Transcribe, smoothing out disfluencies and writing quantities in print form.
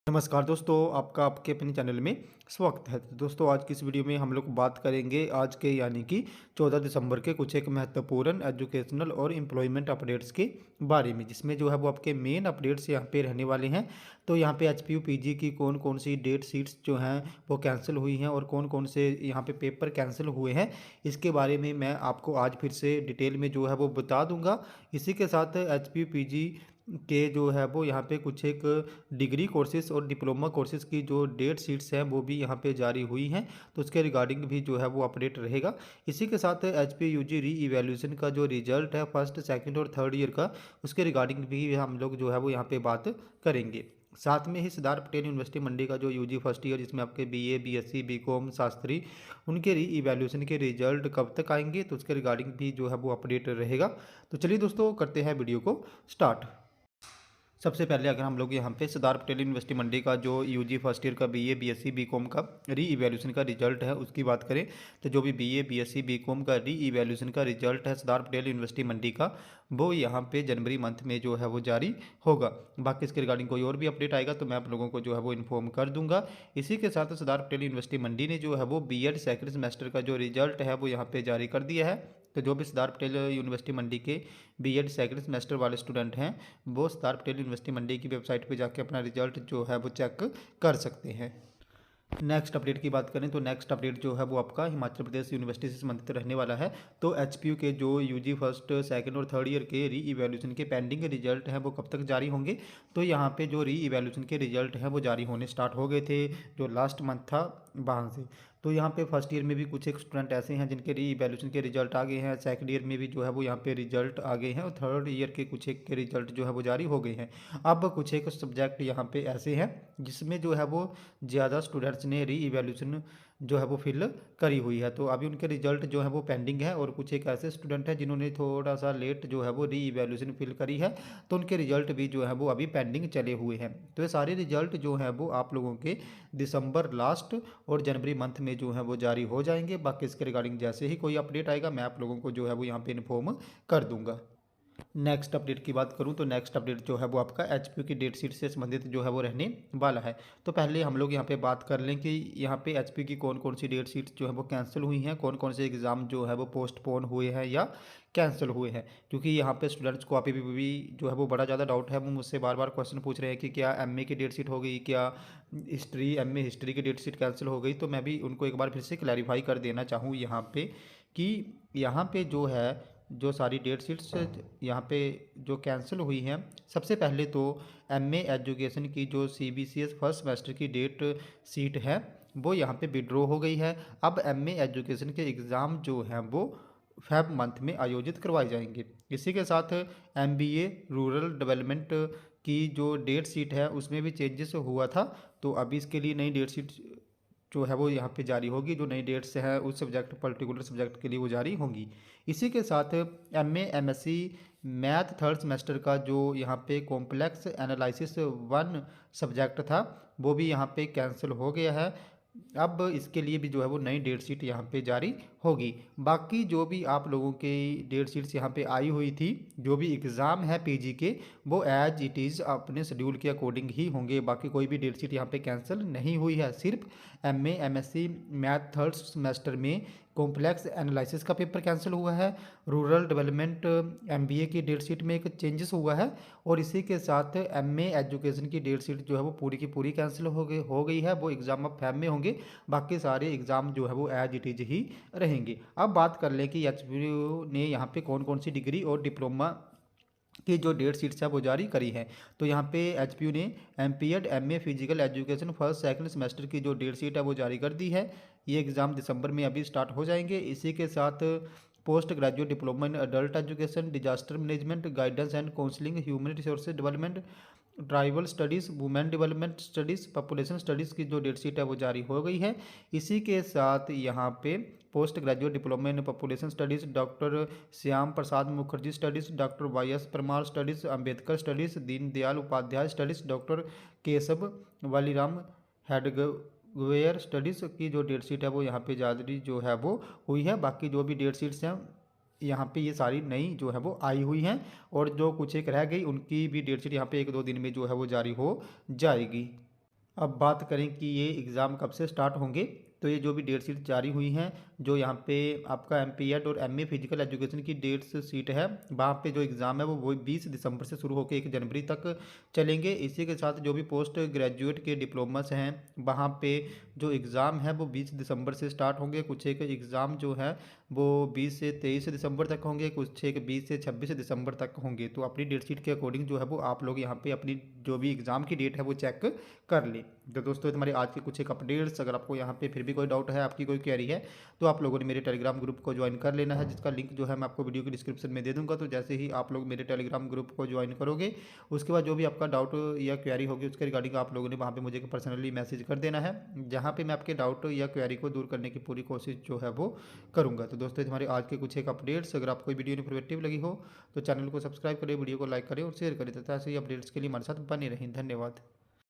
नमस्कार दोस्तों, आपका आपके अपने चैनल में स्वागत है। तो दोस्तों, आज की इस वीडियो में हम लोग बात करेंगे आज के यानी कि 14 दिसंबर के कुछ एक महत्वपूर्ण एजुकेशनल और एम्प्लॉयमेंट अपडेट्स के बारे में, जिसमें जो है वो आपके मेन अपडेट्स यहाँ पे रहने वाले हैं। तो यहाँ पे एचपीयू पीजी की कौन कौन सी डेट शीट्स जो हैं वो कैंसिल हुई हैं और कौन कौन से यहाँ पे पेपर कैंसिल हुए हैं, इसके बारे में मैं आपको आज फिर से डिटेल में जो है वो बता दूंगा। इसी के साथ एचपीयू पीजी के जो है वो यहाँ पे कुछ एक डिग्री कोर्सेज़ और डिप्लोमा कोर्सेज़ की जो डेट शीट्स हैं वो भी यहाँ पे जारी हुई हैं, तो उसके रिगार्डिंग भी जो है वो अपडेट रहेगा। इसी के साथ एच पी यू जी री इवेल्यूशन का जो रिजल्ट है फर्स्ट सेकंड और थर्ड ईयर का, उसके रिगार्डिंग भी हम लोग जो है वो यहाँ पे बात करेंगे। साथ में ही सरदार पटेल यूनिवर्सिटी मंडी का जो यूजी फर्स्ट ईयर, जिसमें आपके बीए बीएससी बीकॉम शास्त्री, उनके री इवेल्यूशन के रिजल्ट कब तक आएंगे, तो उसके रिगार्डिंग भी जो है वो अपडेट रहेगा। तो चलिए दोस्तों, करते हैं वीडियो को स्टार्ट। सबसे पहले अगर हम लोग यहाँ पे सरदार पटेल यूनिवर्सिटी मंडी का जो यूजी फर्स्ट ईयर का बीए बीएससी बीकॉम का री इवैल्यूएशन का रिजल्ट है उसकी बात करें, तो जो भी बीए बीएससी बीकॉम का री इवैल्यूएशन का रिजल्ट है सरदार पटेल यूनिवर्सिटी मंडी का, वो यहाँ पे जनवरी मंथ में जो है वो जारी होगा। बाकी इसके रिगार्डिंग कोई और भी अपडेट आएगा तो मैं आप लोगों को जो है वो इन्फॉर्म कर दूंगा। इसी के साथ सरदार पटेल यूनिवर्सिटी मंडी ने जो है वो बीएड सेकेंड सेमेस्टर का जो रिजल्ट है वो यहाँ पे जारी कर दिया है। तो जो भी सरदार पटेल यूनिवर्सिटी मंडी के बीएड सेकेंड सेमेस्टर वाले स्टूडेंट हैं, वो सरदार पटेल यूनिवर्सिटी मंडी की वेबसाइट पे जाके अपना रिजल्ट जो है वो चेक कर सकते हैं। नेक्स्ट अपडेट की बात करें तो नेक्स्ट अपडेट जो है वो आपका हिमाचल प्रदेश यूनिवर्सिटी से संबंधित रहने वाला है। तो एचपीयू के जो यूजी फर्स्ट सेकंड और थर्ड ईयर के री इवैल्यूएशन के पेंडिंग रिजल्ट हैं वो कब तक जारी होंगे, तो यहाँ पे जो री इवैल्यूएशन के रिजल्ट हैं वो जारी होने स्टार्ट हो गए थे जो लास्ट मंथ था वहाँ से। तो यहाँ पे फर्स्ट ईयर में भी कुछ एक स्टूडेंट ऐसे हैं जिनके री इवैल्यूएशन के रिजल्ट आ गए हैं, सेकंड ईयर में भी जो है वो यहाँ पे रिजल्ट आ गए हैं और थर्ड ईयर के कुछ एक के रिजल्ट जो है वो जारी हो गए हैं। अब कुछ एक सब्जेक्ट यहाँ पे ऐसे हैं जिसमें जो है वो ज़्यादा स्टूडेंट्स ने री इवैल्यूएशन जो है वो फिल करी हुई है, तो अभी उनके रिजल्ट जो है वो पेंडिंग है। और कुछ एक ऐसे स्टूडेंट हैं जिन्होंने थोड़ा सा लेट जो है वो री इवैल्यूएशन फिल करी है, तो उनके रिजल्ट भी जो है वो अभी पेंडिंग चले हुए हैं। तो ये सारे रिजल्ट जो हैं वो आप लोगों के दिसंबर लास्ट और जनवरी मंथ में जो है वो जारी हो जाएंगे। बाकी इसके रिगार्डिंग जैसे ही कोई अपडेट आएगा मैं आप लोगों को जो है वो यहाँ पे इन्फॉर्म कर दूंगा। नेक्स्ट अपडेट की बात करूं तो नेक्स्ट अपडेट जो है वो आपका एचपीयू की डेट शीट से संबंधित जो है वो रहने वाला है। तो पहले हम लोग यहाँ पे बात कर लें कि यहाँ पे एचपीयू की कौन कौन सी डेट शीट्स जो है वो कैंसिल हुई हैं, कौन कौन से एग्ज़ाम जो है वो पोस्टपोन हुए हैं या कैंसिल हुए हैं। क्योंकि यहाँ पे स्टूडेंट्स को अभी भी जो है वो बड़ा ज़्यादा डाउट है, वो मुझसे बार बार क्वेश्चन पूछ रहे हैं कि क्या एमए की डेट शीट हो गई, क्या हिस्ट्री एमए हिस्ट्री की डेट शीट कैंसिल हो गई। तो मैं भी उनको एक बार फिर से क्लैरिफाई कर देना चाहूँ यहाँ पे कि यहाँ पे जो है जो सारी डेट शीट्स यहाँ पे जो कैंसिल हुई हैं, सबसे पहले तो एमए एजुकेशन की जो सीबीसीएस फर्स्ट सेमेस्टर की डेट शीट है वो यहाँ पे विड्रॉ हो गई है। अब एमए एजुकेशन के एग्ज़ाम जो हैं वो फेब मंथ में आयोजित करवाए जाएंगे। इसी के साथ एमबीए रूरल डेवलपमेंट की जो डेट शीट है उसमें भी चेंजेस हुआ था, तो अभी इसके लिए नई डेट शीट जो है वो यहाँ पे जारी होगी। जो नई डेट्स हैं उस सब्जेक्ट पर्टिकुलर सब्जेक्ट के लिए वो जारी होंगी। इसी के साथ MA MSc math third semester का जो यहाँ पे कॉम्प्लेक्स एनालिसिस वन सब्जेक्ट था वो भी यहाँ पे कैंसिल हो गया है। अब इसके लिए भी जो है वो नई डेट शीट यहाँ पे जारी होगी। बाकी जो भी आप लोगों के डेट शीट्स यहाँ पे आई हुई थी, जो भी एग्ज़ाम है पीजी के, वो एज इट इज़ अपने शेड्यूल के अकॉर्डिंग ही होंगे। बाकी कोई भी डेट शीट यहाँ पे कैंसिल नहीं हुई है। सिर्फ MA MSc math third semester में कॉम्प्लेक्स एनालिसिस का पेपर कैंसिल हुआ है, रूरल डेवलपमेंट एमबीए की डेट शीट में एक चेंजेस हुआ है, और इसी के साथ एमए एजुकेशन की डेट शीट जो है वो पूरी की पूरी कैंसिल हो गई है। वो एग्ज़ाम अब फैब में होंगे, बाकी सारे एग्ज़ाम जो है वो एज इट इज़ ही रहेंगे। अब बात कर लें कि एचपीयू ने यहाँ पे कौन कौन सी डिग्री और डिप्लोमा की जो डेट शीट्स है वो जारी करी है। तो यहाँ पे एचपीयू ने MPEd MA physical education first second semester की जो डेट शीट है वो जारी कर दी है। ये एग्ज़ाम दिसंबर में अभी स्टार्ट हो जाएंगे। इसी के साथ post graduate diploma in adult education, disaster management, guidance and counselling, human resources development, tribal studies, women development studies, population studies की जो डेट शीट है वो जारी हो गई है। इसी के साथ यहाँ पे post graduate diploma in population studies, doctor Shyam Prasad Mukherjee studies, doctor Y S Parmar studies, Ambedkar studies, Deendayal Upadhyay studies, doctor Keshav Baliram Hedgewar studies की जो डेट शीट है वो यहाँ पे जारी जो है वो हुई है। बाकी जो भी डेट शीट्स हैं यहाँ पे ये सारी नई जो है वो आई हुई हैं, और जो कुछ एक रह गई उनकी भी डेट शीट यहाँ पे एक दो दिन में जो है वो जारी हो जाएगी। अब बात करें कि ये एग्ज़ाम कब से स्टार्ट होंगे, तो ये जो भी डेट शीट जारी हुई हैं, जो यहाँ पे आपका एमपीएड और एमए फिजिकल एजुकेशन की डेट्स शीट है, वहाँ पे जो एग्ज़ाम है वो 20 दिसंबर से शुरू होकर 1 जनवरी तक चलेंगे। इसी के साथ जो भी पोस्ट ग्रेजुएट के डिप्लोमास हैं, वहाँ पे जो एग्ज़ाम है वो 20 दिसंबर से स्टार्ट होंगे। कुछ एक एग्ज़ाम जो है वो 20 से 23 दिसंबर तक होंगे, कुछ एक 20 से 26 दिसंबर तक होंगे। तो अपनी डेट शीट के अकॉर्डिंग जो है वो आप लोग यहाँ पे अपनी जो भी एग्ज़ाम की डेट है वो चेक कर लें। तो दोस्तों तुम्हारे आज के कुछ एक अपडेट्स, अगर आपको यहाँ पे फिर भी कोई डाउट है, आपकी कोई क्वेरी है, तो आप लोगों ने मेरे टेलीग्राम ग्रुप को ज्वाइन कर लेना है, जिसका लिंक जो है मैं आपको वीडियो के डिस्क्रिप्शन में दे दूंगा। तो जैसे ही आप लोग मेरे टेलीग्राम ग्रुप को ज्वाइन करोगे, उसके बाद जो भी आपका डाउट या क्वेरी होगी उसके रिगार्डिंग आप लोगों ने वहाँ पे मुझे पर्सनली मैसेज कर देना है, जहाँ पे मैं आपके डाउट या क्वेरी को दूर करने की पूरी कोशिश जो है वो करूँगा। तो दोस्तों हमारे आज के कुछ एक अपडेट्स, अगर आपको वीडियो इन्फॉर्मेटिव लगी हो तो चैनल को सब्सक्राइब करें, वीडियो को लाइक करें और शेयर करें, तथा ऐसे ही अपडेट्स के लिए हमारे साथ बने रहें। धन्यवाद।